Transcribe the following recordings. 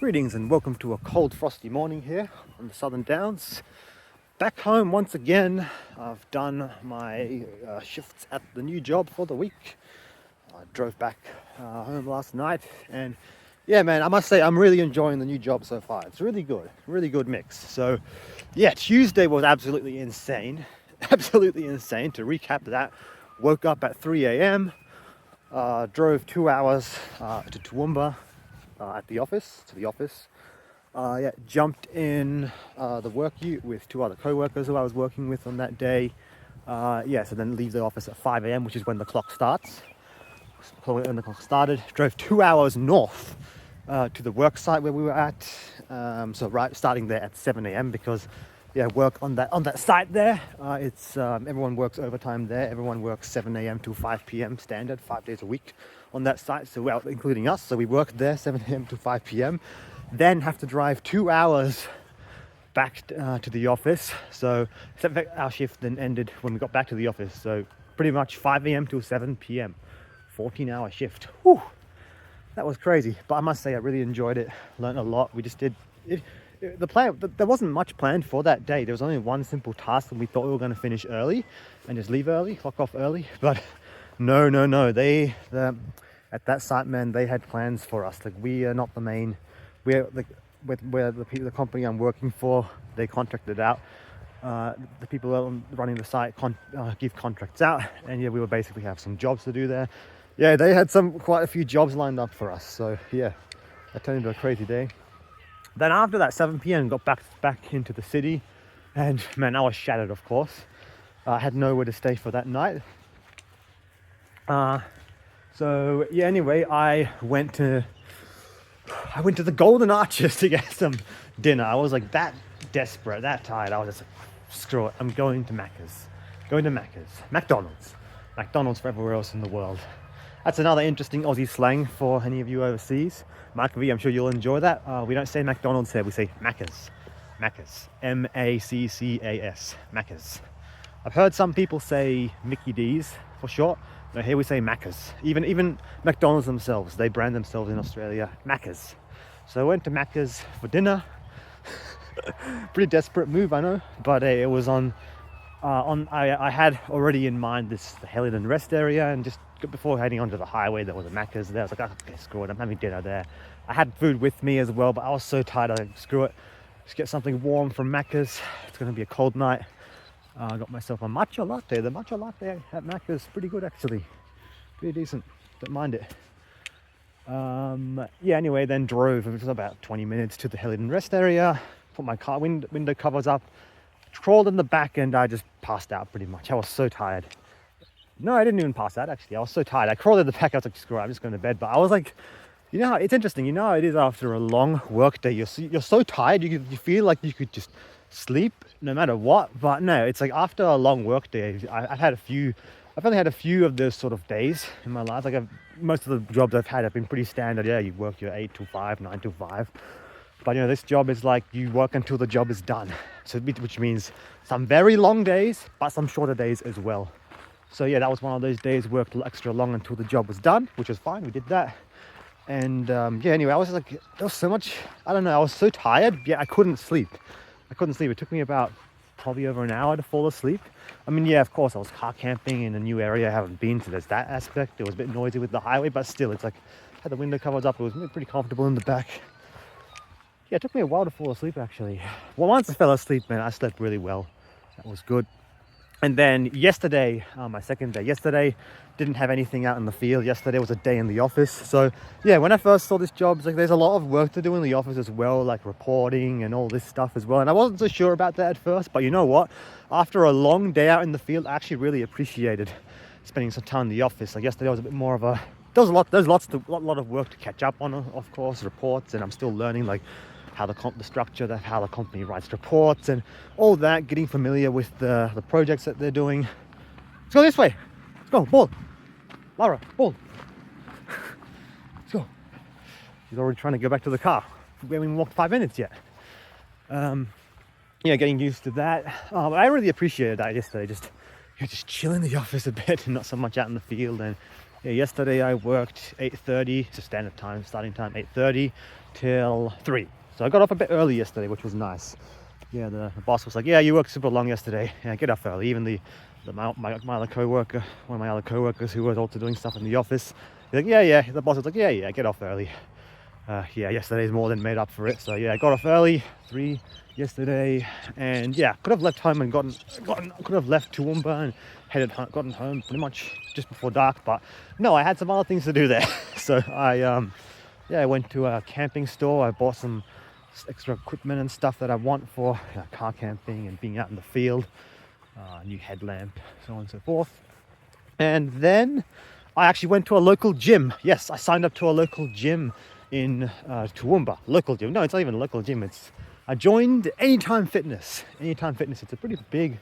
Greetings and welcome to a cold frosty morning here on the Southern Downs. Back home once again. I've done my shifts at the new job for the week. I drove back home last night and yeah man, I must say I'm really enjoying the new job so far. It's really good mix. So yeah, Tuesday was absolutely insane. Absolutely insane. To recap that, woke up at 3 a.m, drove 2 hours to Toowoomba to the office. Jumped in the work ute with two other co-workers who I was working with on that day. So then leave the office at 5 a.m, which is when the clock starts. So when the clock started, drove 2 hours north to the work site where we were at. Starting there at 7 a.m. because work on that site there. It's everyone works overtime there. Everyone works 7 a.m. to 5 p.m. standard, 5 days a week on that site. So including us. So we worked there 7 a.m. to 5 p.m. Then have to drive 2 hours back to the office. So our shift then ended when we got back to the office. So pretty much 5 a.m. to 7 p.m. 14-hour shift. Whew, that was crazy. But I must say I really enjoyed it. Learned a lot. We just did it. There wasn't much planned for that day. There was only one simple task and we thought we were going to finish early and just leave early, clock off early. But no. At that site, man, they had plans for us. Like, we are not the main. We're the company I'm working for. They contracted out. The people running the site give contracts out, and we will basically have some jobs to do there. Yeah, they had quite a few jobs lined up for us. So yeah, that turned into a crazy day. Then after that, 7 p.m, got back into the city, and man, I was shattered. Of course, I had nowhere to stay for that night. Anyway, I went to the Golden Arches to get some dinner. I was like that desperate, that tired. I was just like, screw it, I'm going to Macca's. McDonald's for everywhere else in the world. That's another interesting Aussie slang for any of you overseas. Mark V, I'm sure you'll enjoy that. We don't say McDonald's here, we say Macca's. Maccas. Macca's. I've heard some people say Mickey D's for short. No, here we say Macca's. Even McDonald's themselves, they brand themselves in Australia Macca's. So I went to Macca's for dinner. Pretty desperate move, I know, but it was I had already in mind the Helidon rest area, and just before heading onto the highway there was a Macca's there. I was like, okay, screw it, I'm having dinner there. I had food with me as well, but I was so tired, I was like, screw it, just get something warm from Macca's. It's going to be a cold night. I got myself a matcha latte. The matcha latte at Macca's pretty good actually. Pretty decent. Don't mind it. Anyway, then drove. It was about 20 minutes to the Helidon rest area. Put my car window covers up. Crawled in the back and I just passed out pretty much. I was so tired. No, I didn't even pass out actually. I was so tired. I crawled in the back. I was like, screw it, I'm just going to bed. But I was like, it's interesting. You know how it is after a long work day. You're so tired. You feel like you could just sleep no matter what, but no, it's like after a long work day, I've only had a few of those sort of days in my life. Like most of the jobs I've had have been pretty standard. Yeah, you work your 8 to 5, 9 to 5, but this job is like you work until the job is done. So which means some very long days, but some shorter days as well. So yeah, that was one of those days, worked extra long until the job was done, which was fine. We did that. And anyway, I was like, there was so much, I don't know, I was so tired. Yeah, I couldn't sleep. It took me about probably over an hour to fall asleep. I mean, yeah, of course, I was car camping in a new area I haven't been to. There's that aspect. It was a bit noisy with the highway, but still, it's like, I had the window covered up. It was pretty comfortable in the back. Yeah, it took me a while to fall asleep, actually. Well, once I fell asleep, man, I slept really well. That was good. And then yesterday, my second day, didn't have anything out in the field. Yesterday was a day in the office. So yeah, when I first saw this job, it's like there's a lot of work to do in the office as well, like reporting and all this stuff as well. And I wasn't so sure about that at first, but you know what? After a long day out in the field, I actually really appreciated spending some time in the office. Like yesterday was a bit more of a, there's a lot of work to catch up on, of course, reports, and I'm still learning like how the structure, how the company writes reports and all that, getting familiar with the projects that they're doing. Let's go this way. Let's go, ball. Lara, ball. Let's go. He's already trying to go back to the car. We haven't even walked 5 minutes yet. Getting used to that. But I really appreciated that yesterday. Just chill in the office a bit and not so much out in the field. And Yeah, yesterday I worked 8:30, it's a standard time, starting time 8:30 till 3. So I got off a bit early yesterday, which was nice. Yeah, the boss was like, yeah, you worked super long yesterday. Yeah, get up early. Even my other co-worker, one of my other co-workers who was also doing stuff in the office, he's like, yeah, the boss was like, yeah, get off early. Yeah, yesterday's more than made up for it. So yeah, I got off early, 3 yesterday, and yeah, could have left home and could have left Toowoomba and gotten home pretty much just before dark, but no, I had some other things to do there. So I went to a camping store. I bought some extra equipment and stuff that I want for car camping and being out in the field, new headlamp, so on and so forth. And then I actually went to a local gym. Yes, I signed up to a local gym in Toowoomba. Local gym. No, it's not even a local gym. I joined Anytime Fitness. Anytime Fitness. It's a pretty big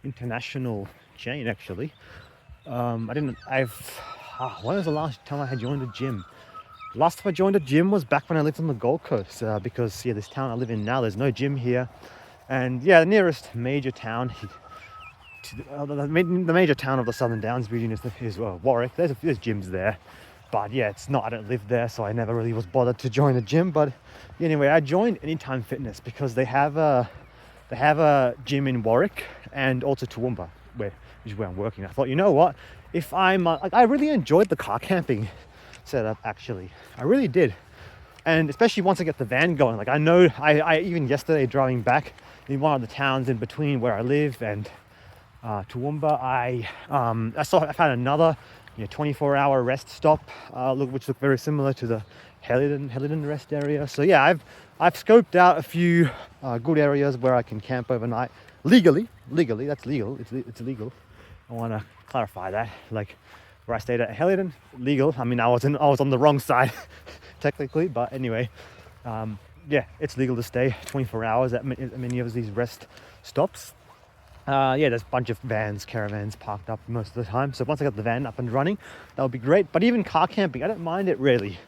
international chain, actually. When was the last time I had joined a gym? Last time I joined a gym was back when I lived on the Gold Coast, because this town I live in now, there's no gym here. And yeah, the nearest major town, the major town of the Southern Downs region is Warwick. There's gyms there, but yeah, I don't live there, so I never really was bothered to join a gym. But anyway, I joined Anytime Fitness because they have a gym in Warwick and also Toowoomba, which is where I'm working. I thought, you know what, if I'm I really enjoyed the car camping setup, actually. I really did. And especially once I get the van going, like I know I even yesterday driving back in one of the towns in between where I live and Toowoomba, I found another 24-hour rest stop, which looked very similar to the Helidon rest area. So yeah, I've scoped out a few good areas where I can camp overnight legally. That's legal. It's illegal. I want to clarify that. Like where I stayed at Helidon, legal. I mean, I was on the wrong side technically, but anyway, yeah, it's legal to stay 24 hours at many of these rest stops. Yeah, there's a bunch of caravans parked up most of the time. So once I got the van up and running, that would be great. But even car camping, I don't mind it really.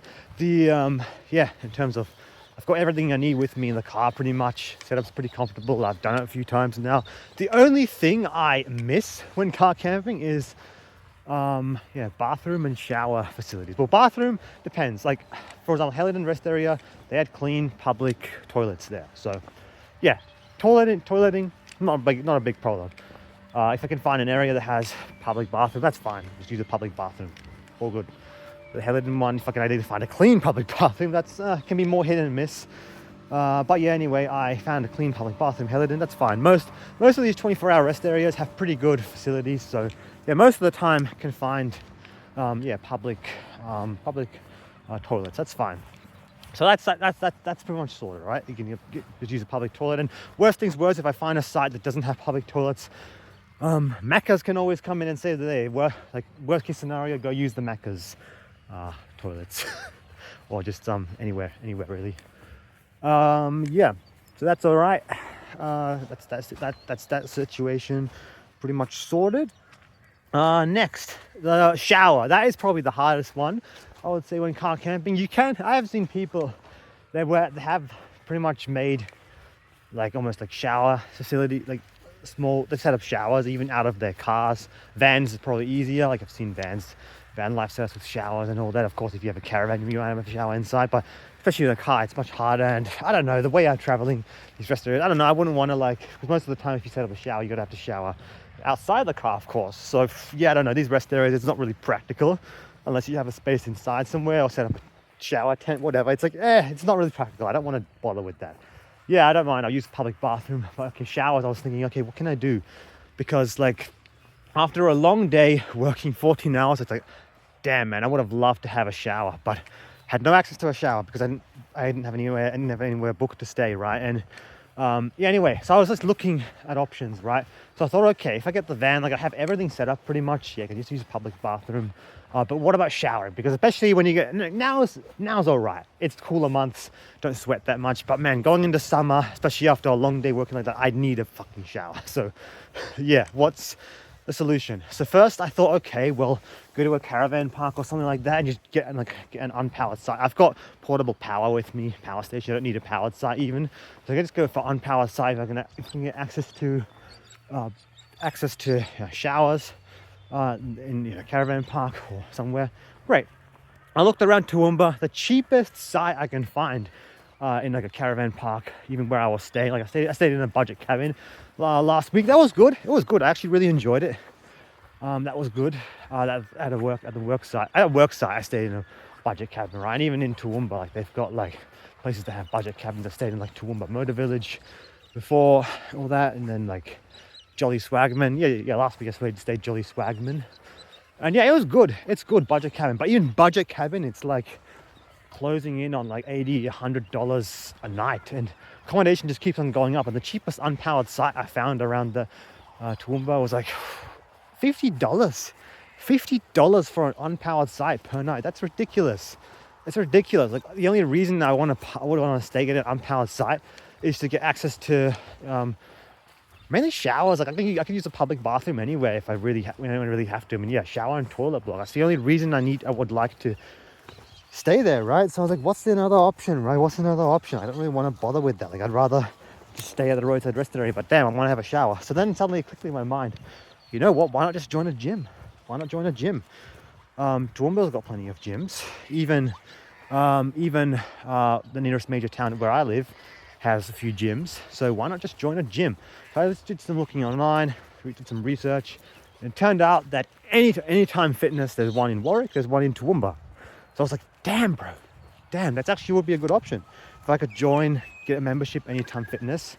In terms of, I've got everything I need with me in the car pretty much. Setup's pretty comfortable. I've done it a few times now. The only thing I miss when car camping is, bathroom and shower facilities. Well, bathroom depends. Like, for example, Helidon rest area, they had clean public toilets there. So, yeah, toileting. Not a big problem. If I can find an area that has public bathroom, that's fine. Just use a public bathroom. All good. The Helidon one, if I can ideally find a clean public bathroom, that's can be more hit and miss. But yeah, anyway, I found a clean public bathroom, Helidon, that's fine. Most of these 24-hour rest areas have pretty good facilities, so yeah, most of the time can find public toilets. That's fine. So that's pretty much sorted, right? You can just use a public toilet. And worst things worse, if I find a site that doesn't have public toilets, Maccas can always come in and say that they worst case scenario, go use the Maccas toilets, or just anywhere really. Yeah, so that's all right. That's that situation pretty much sorted. Next, the shower. That is probably the hardest one, I would say, when car camping. I have seen people they have pretty much made like almost like shower facility, like they set up showers even out of their cars. Vans is probably easier. Like I've seen van life setups with showers and all that. Of course, if you have a caravan, you might have a shower inside, but especially in a car, it's much harder. And I don't know, the way I'm traveling these rest areas, I don't know, I wouldn't want to because most of the time if you set up a shower, you gotta have to shower outside the car, of course. So yeah, I don't know, these rest areas, it's not really practical unless you have a space inside somewhere or set up a shower tent, whatever. It's like, it's not really practical. I don't want to bother with that. Yeah, I don't mind. I'll use public bathroom. But okay, showers, I was thinking, okay, what can I do? Because like after a long day working 14 hours, it's like, damn man, I would have loved to have a shower, but had no access to a shower because I didn't have anywhere booked to stay, right? And anyway, so I was just looking at options, right? So I thought, okay, if I get the van, like I have everything set up pretty much, yeah, I can just use a public bathroom. But what about showering? Because especially when you get, now's all right. It's cooler months, don't sweat that much. But man, going into summer, especially after a long day working like that, I'd need a fucking shower. So yeah, what's the solution? So first I thought, okay, well, go to a caravan park or something like that and just get an unpowered site. I've got portable power with me, power station. I don't need a powered site even. So I can just go for unpowered site if I can get access to showers. in a caravan park or somewhere. Great. I looked around Toowoomba, the cheapest site I can find in like a caravan park, even where I was staying. Like I stayed in a budget cabin last week. That was good. It was good. I actually really enjoyed it. That was good. That at the work site. At a work site, I stayed in a budget cabin, right? And even in Toowoomba, like they've got like places that have budget cabins. I stayed in like Toowoomba Motor Village before all that, and then like Jolly Swagman. Yeah. Last week I stayed Jolly Swagman, and yeah, it was good. It's good budget cabin, but even budget cabin, it's like closing in on like $80, $100 a night, and accommodation just keeps on going up. And the cheapest unpowered site I found around the Toowoomba was like $50 for an unpowered site per night. That's ridiculous. It's ridiculous. Like the only reason I would want to stay at an unpowered site is to get access to mainly showers. Like I can use a public bathroom anywhere if I really have to. I mean, yeah, shower and toilet block. That's the only reason I would like to stay there, right? So I was like, what's another option, right? What's another option? I don't really want to bother with that. Like I'd rather just stay at the roadside rest area, but damn, I want to have a shower. So then suddenly it clicked in my mind, you know what? Why not just join a gym? Why not join a gym? Toowoomba's got plenty of gyms. Even the nearest major town where I live has a few gyms. So why not just join a gym? So I just did some looking online, we did some research, and it turned out that Anytime Fitness, there's one in Warwick, there's one in Toowoomba. So I was like, damn, bro, that's actually would be a good option. If I could get a membership, Anytime Fitness.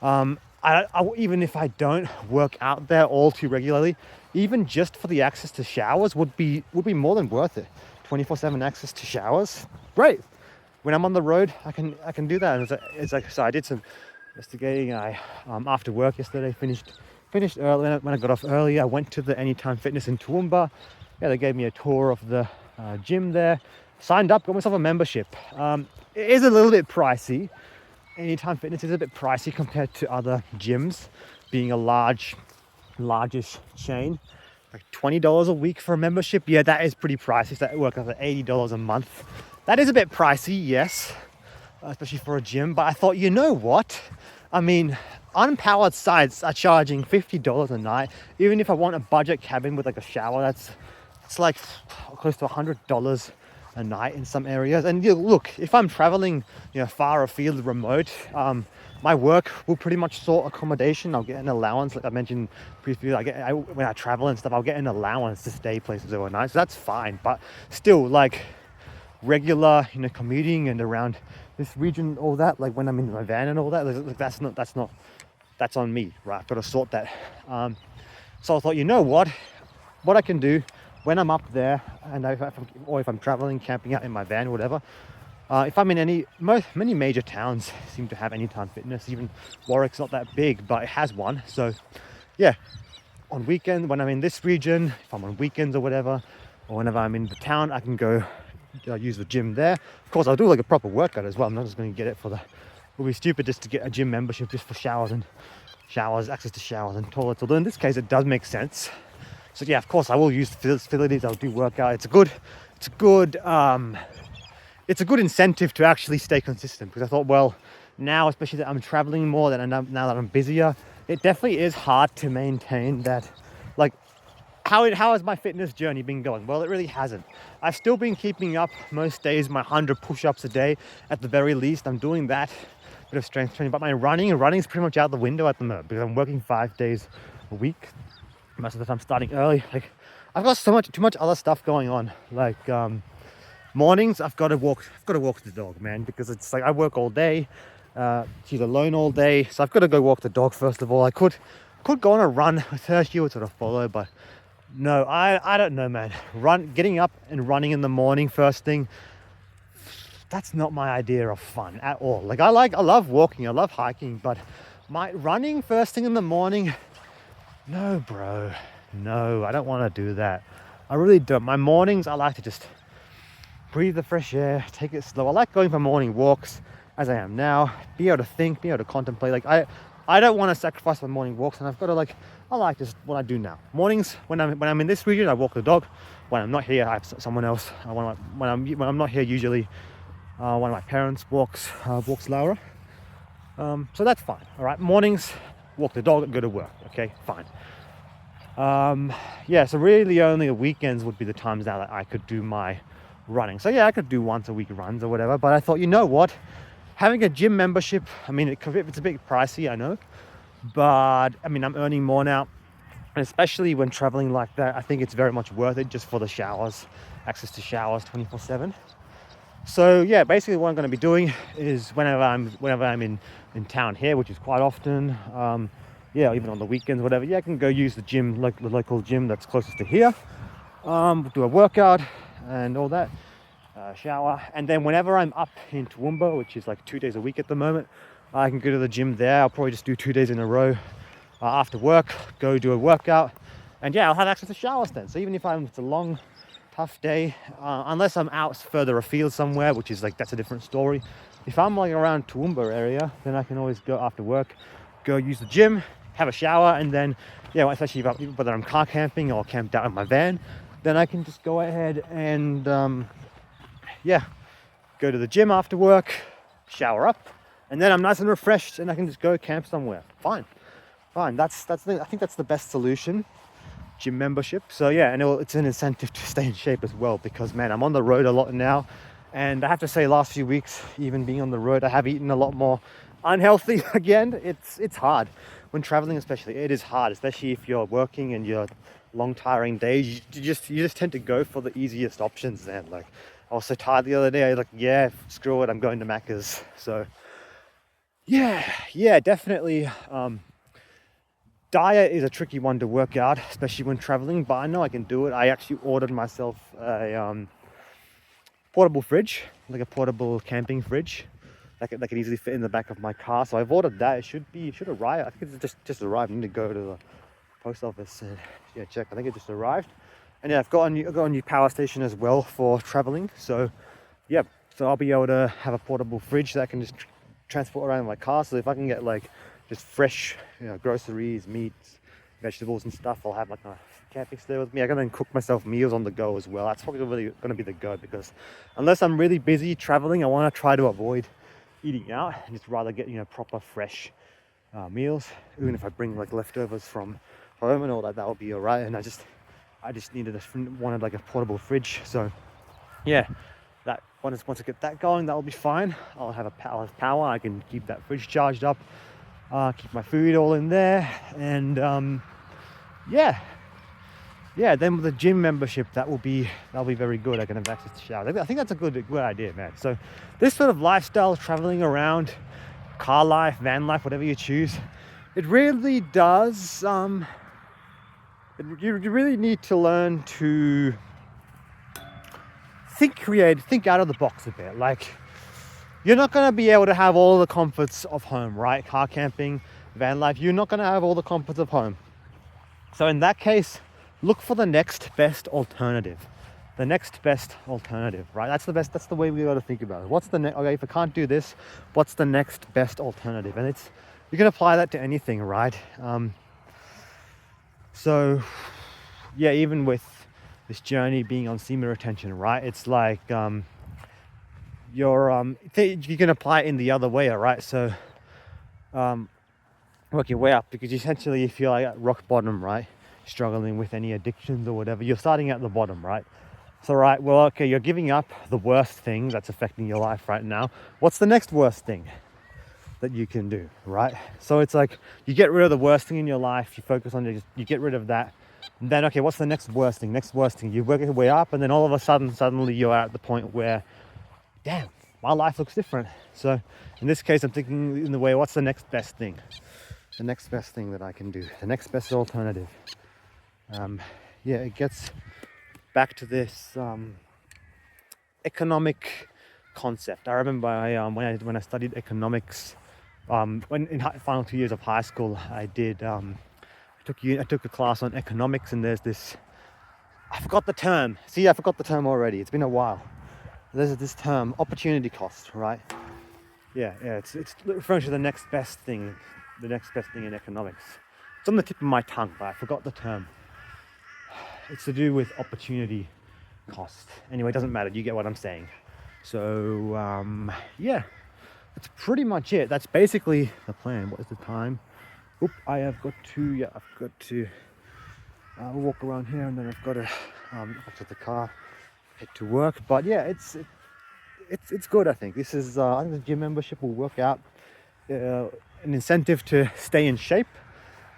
Even if I don't work out there all too regularly, even just for the access to showers would be more than worth it. 24/7 access to showers, great. When I'm on the road, I can do that. It's like so I did some investigating. I after work yesterday finished early. When I got off early, I went to the Anytime Fitness in Toowoomba. Yeah, they gave me a tour of the gym there. Signed up, got myself a membership. It is a little bit pricey. Anytime Fitness is a bit pricey compared to other gyms, being a largish chain. Like $20 a week for a membership. Yeah, that is pretty pricey. So that works out at $80 a month. That is a bit pricey, yes, especially for a gym. But I thought, you know what? I mean, unpowered sites are charging $50 a night. Even if I want a budget cabin with like a shower, it's like close to $100 a night in some areas. And look, if I'm traveling far afield, remote, my work will pretty much sort accommodation. I'll get an allowance, like I mentioned previously. When I travel and stuff, I'll get an allowance to stay places overnight, so that's fine. But still, like regular commuting and around this region, all that, like when I'm in my van and all that, like that's on me, right? I've got to sort that. So I thought, you know what I can do when I'm up there, and if I'm traveling, camping out in my van, whatever. If I'm in many major towns seem to have Anytime Fitness. Even Warwick's not that big, but it has one. So yeah, on weekend when I'm in this region, if I'm on weekends or whatever, or whenever I'm in the town, I can go use the gym there. Of course, I'll do like a proper workout as well. I'm not just going to get it it would be stupid just to get a gym membership just for access to showers and toilets. Although in this case, it does make sense. So yeah, of course, I will use the facilities. I'll do workout. It's a good incentive to actually stay consistent, because I thought, well, now, especially that I'm traveling more, now that I'm busier, it definitely is hard to maintain that. Like, how has my fitness journey been going? Well, it really hasn't. I've still been keeping up most days, my 100 push-ups a day at the very least. I'm doing that bit of strength training, but my running is pretty much out the window at the moment, because I'm working 5 days a week. Most of the time starting early. Like, I've got too much other stuff going on. Like mornings, I've got to walk the dog, man, because it's like I work all day. She's alone all day, so I've got to go walk the dog first of all. I could go on a run with her. She would sort of follow, but no, I don't know, man. Getting up and running in the morning first thing, that's not my idea of fun at all. Like I love walking, I love hiking, but my running first thing in the morning, no, bro, no, I don't want to do that. I really don't. My mornings, I like to just breathe the fresh air, take it slow. I like going for morning walks as I am now, be able to think, be able to contemplate. Like I don't want to sacrifice my morning walks, and I've got to I like just what I do now. Mornings, when I'm in this region, I walk the dog. When I'm not here, I have someone else. When I'm not here, usually one of my parents walks Laura. So that's fine. All right, mornings, walk the dog, go to work. Okay, fine. Yeah, so really only the weekends would be the times now that I could do my running. So yeah, I could do once a week runs or whatever, but I thought, you know what, having a gym membership, I mean, it's a bit pricey, I know, but I mean, I'm earning more now, and especially when traveling like that, I think it's very much worth it just for the showers, access to showers 24/7. So yeah, basically what I'm going to be doing is whenever I'm in town here, which is quite often, yeah, even on the weekends, whatever, yeah, I can go use the gym, like the local gym that's closest to here, do a workout and all that, shower, and then whenever I'm up in Toowoomba, which is like 2 days a week at the moment, I can go to the gym there. I'll probably just do 2 days in a row after work, go do a workout, and yeah, I'll have access to showers then. So even if it's a long, tough day, unless I'm out further afield somewhere, which is like, that's a different story. If I'm like around Toowoomba area, then I can always go after work, go use the gym, have a shower, and then yeah, especially whether I'm car camping or camped out in my van, then I can just go ahead and yeah, go to the gym after work, shower up, and then I'm nice and refreshed and I can just go camp somewhere. Fine. I think that's the best solution, gym membership. So yeah, and it's an incentive to stay in shape as well, because man, I'm on the road a lot now, and I have to say last few weeks, even being on the road, I have eaten a lot more unhealthy again. It's hard when traveling, especially. It is hard, especially if you're working and you're long tiring days. You just tend to go for the easiest options then. Like, I was so tired the other day, I was like, yeah, screw it, I'm going to Macca's. So yeah, definitely. Diet is a tricky one to work out, especially when traveling, but I know I can do it. I actually ordered myself a portable fridge, like a portable camping fridge that can easily fit in the back of my car. So I've ordered that. It should arrive. I think it's just arrived. I need to go to the post office and yeah, check. I think it just arrived. And yeah, I've got a new power station as well for traveling. So yeah, so I'll be able to have a portable fridge that I can just transport around in my car. So if I can get like just fresh, groceries, meats, vegetables and stuff, I'll have like a camping stay with me. I can then cook myself meals on the go as well. That's probably really going to be the go, because unless I'm really busy traveling, I want to try to avoid eating out and just rather get proper fresh meals. Even if I bring like leftovers from home and all that, that'll be alright. And I just wanted like a portable fridge. So yeah, that once I get that going, that'll be fine. I'll have power. I can keep that fridge charged up, keep my food all in there, and yeah, then with the gym membership, that'll be very good. I can have access to showers. I think that's a good idea, man. So this sort of lifestyle, traveling around, car life, van life, whatever you choose, it really does you really need to learn to think out of the box a bit. Like, you're not going to be able to have all the comforts of home, right? Car camping, van life, you're not going to have all the comforts of home. So in that case, look for the next best alternative. The next best alternative, right? That's the way we got to think about it. What's the okay, if I can't do this, what's the next best alternative? And you can apply that to anything, right? So yeah, even with this journey being on semen retention, right? It's like you can apply it in the other way, right? So work your way up, because essentially if you're like at rock bottom, right, struggling with any addictions or whatever, you're starting at the bottom, right? So right, well, okay, you're giving up the worst thing that's affecting your life right now. What's the next worst thing that you can do, right? So it's like you get rid of the worst thing in your life, you focus on it, you get rid of that, and then okay, what's the next worst thing? You work your way up, and then all of a suddenly you're at the point where, damn, my life looks different. So in this case, I'm thinking in the way, what's the next best thing? The next best thing that I can do, the next best alternative. Yeah, it gets back to this economic concept. I remember when I studied economics, when in final 2 years of high school, I took a class on economics, and there's this, I forgot the term. See, I forgot the term already. It's been a while. There's this term, opportunity cost, right? Yeah, it's referring to the next best thing in economics. It's on the tip of my tongue, but I forgot the term. It's to do with opportunity cost. Anyway, it doesn't matter. You get what I'm saying. So yeah, that's pretty much it. That's basically the plan. What is the time? I've got to We'll walk around here, and then I've got to up to the car, head to work. But yeah, it's good. I think this is I think the gym membership will work out an incentive to stay in shape.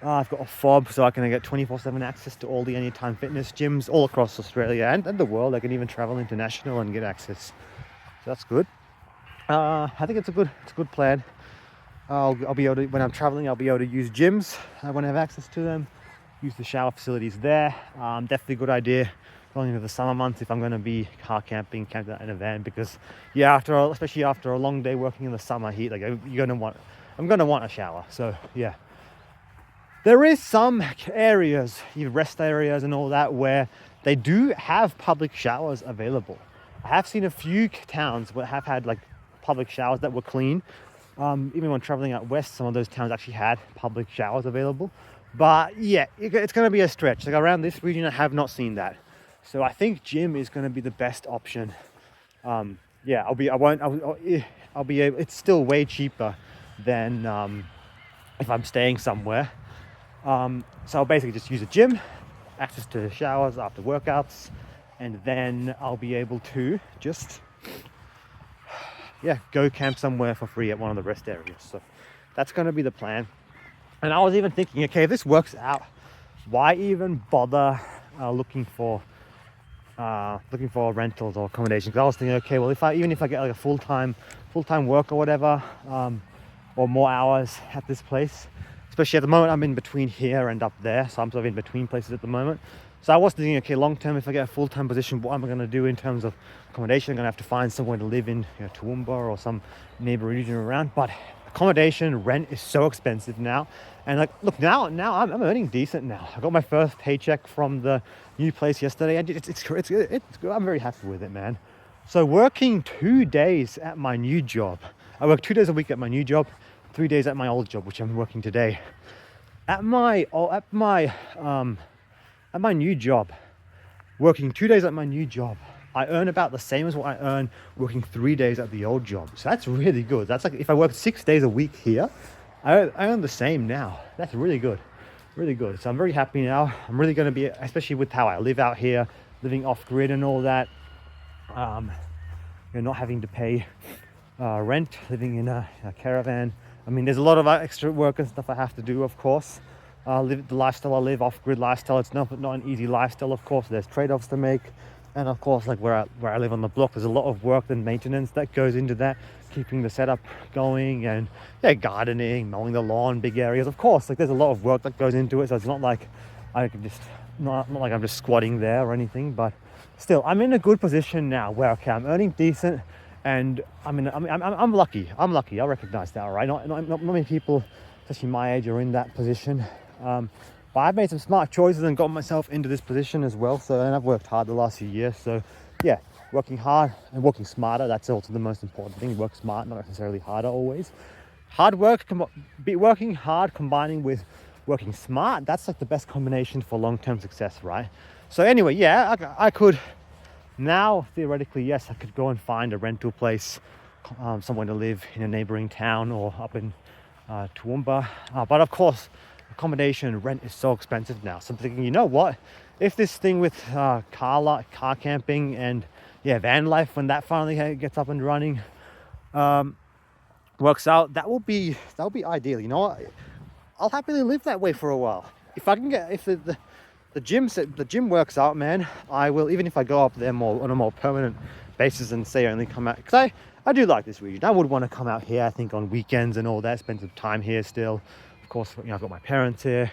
I've got a fob, so I can get 24/7 access to all the Anytime Fitness gyms all across Australia and the world. I can even travel international and get access, so that's good. I think it's a good plan. I'll be able to, when I'm traveling, I'll be able to use gyms when I have access to them. Use the shower facilities there. Definitely a good idea going into the summer months if I'm going to be car camping, camped out in a van, because yeah, especially after a long day working in the summer heat, like I'm going to want a shower. So yeah, there is some areas, rest areas and all that, where they do have public showers available. I have seen a few towns that have had like public showers that were clean. Even when traveling out west, some of those towns actually had public showers available. But yeah, it's going to be a stretch. Like around this region, I have not seen that. So I think gym is going to be the best option. Yeah, I'll be able, it's still way cheaper than if I'm staying somewhere. So I'll basically just use a gym, access to the showers after workouts, and then I'll be able to just, yeah, go camp somewhere for free at one of the rest areas. So that's going to be the plan. And I was even thinking, okay, if this works out, why even bother looking for rentals or accommodation? Because I was thinking, okay, well, even if I get like a full-time work or whatever, or more hours at this place, especially at the moment I'm in between here and up there, so I'm sort of in between places at the moment. So I was thinking, okay, long term, if I get a full-time position, what am I going to do in terms of accommodation? I'm going to have to find somewhere to live in, Toowoomba or some neighboring region around. But accommodation, rent is so expensive now. And like, look, now I'm earning decent now. I got my first paycheck from the new place yesterday, and it's good. I'm very happy with it, man. So working 2 days at my new job, I work 2 days a week at my new job, 3 days at my old job, which I'm working today. At my new job, working 2 days at my new job, I earn about the same as what I earn working 3 days at the old job. So that's really good. That's like if I work 6 days a week here, I earn the same now. That's really good. Really good. So I'm very happy now. I'm really going to be, especially with how I live out here, living off grid and all that. Not having to pay rent, living in a caravan. I mean, there's a lot of extra work and stuff I have to do, of course. The lifestyle I live, off-grid lifestyle, it's not an easy lifestyle, of course. There's trade-offs to make. And of course, like where I live on the block, there's a lot of work and maintenance that goes into that, keeping the setup going, and yeah, gardening, mowing the lawn, big areas. Of course, like there's a lot of work that goes into it. So it's not like I can just not like I'm just squatting there or anything. But still, I'm in a good position now where okay, I'm earning decent, and I'm lucky. I'm lucky. I recognize that, right? Not many people, especially my age, are in that position. But I've made some smart choices and got myself into this position as well. So, and I've worked hard the last few years. So yeah, working hard and working smarter, that's also the most important thing. Work smart, not necessarily harder always. Working hard combining with working smart, that's like the best combination for long-term success, right? So anyway, yeah, I could now, theoretically, yes, I could go and find a rental place, somewhere to live in a neighboring town or up in Toowoomba. But of course, accommodation and rent is so expensive now. So I'm thinking, you know what? If this thing with car camping and yeah, van life, when that finally gets up and running, works out, that will be ideal. You know what? I'll happily live that way for a while. If I can get, if the gym works out, man, I will, even if I go up there more on a more permanent basis and say only come out, because I do like this region. I would want to come out here, I think, on weekends and all that, spend some time here still. Of course, I've got my parents here.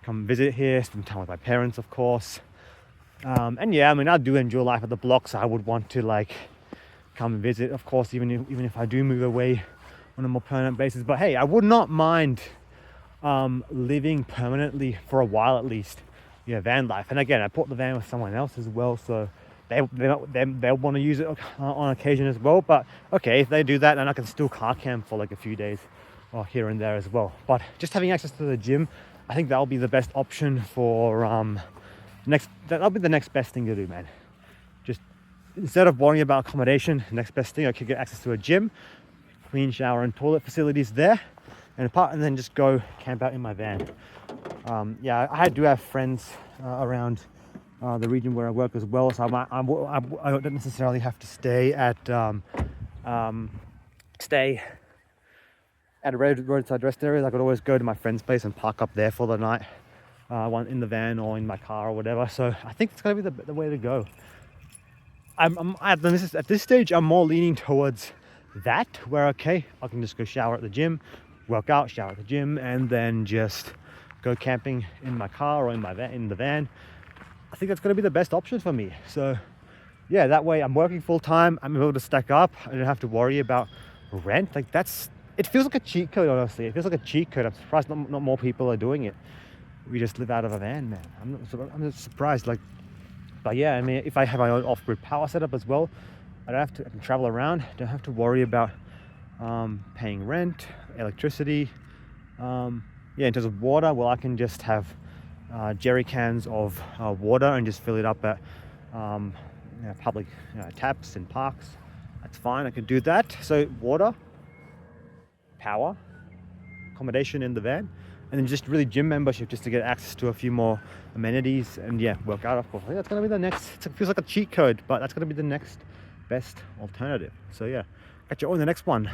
Come visit here, spend time with my parents, of course. And yeah, I mean, I do enjoy life at the block, so I would want to like come and visit, of course, even if I do move away on a more permanent basis. But hey, I would not mind living permanently for a while at least. Yeah, van life. And again, I bought the van with someone else as well, so they'll want to use it on occasion as well. But okay, if they do that, then I can still car camp for like a few days or here and there as well. But just having access to the gym, I think that'll be the best option for that'll be the next best thing to do, man. Just instead of worrying about accommodation, the next best thing, I could get access to a gym, clean shower and toilet facilities there, and then just go camp out in my van. yeah, I do have friends around the region where I work as well, so I don't necessarily have to stay at a roadside rest area. I could always go to my friend's place and park up there for the night, one in the van or in my car or whatever. So I think it's gonna be the way to go. I'm at this stage, I'm more leaning towards that, where okay, I can just go shower at the gym, work out, shower at the gym, and then just go camping in my car or in the van. I think that's going to be the best option for me. So yeah, that way I'm working full time, I'm able to stack up, I don't have to worry about rent. Like it feels like a cheat code, honestly. It feels like a cheat code. I'm surprised not more people are doing it. We just live out of a van, man. I'm just surprised. But yeah, I mean, if I have my own off-grid power setup as well, I can travel around, don't have to worry about paying rent, electricity. Yeah, in terms of water, well, I can just have jerry cans of water and just fill it up at public taps and parks. That's fine, I can do that. So water, power, accommodation in the van, and then just really gym membership just to get access to a few more amenities and yeah, work out, of course. I think that's going to be the next, it feels like a cheat code, but that's going to be the next best alternative. So yeah, catch you on the next one.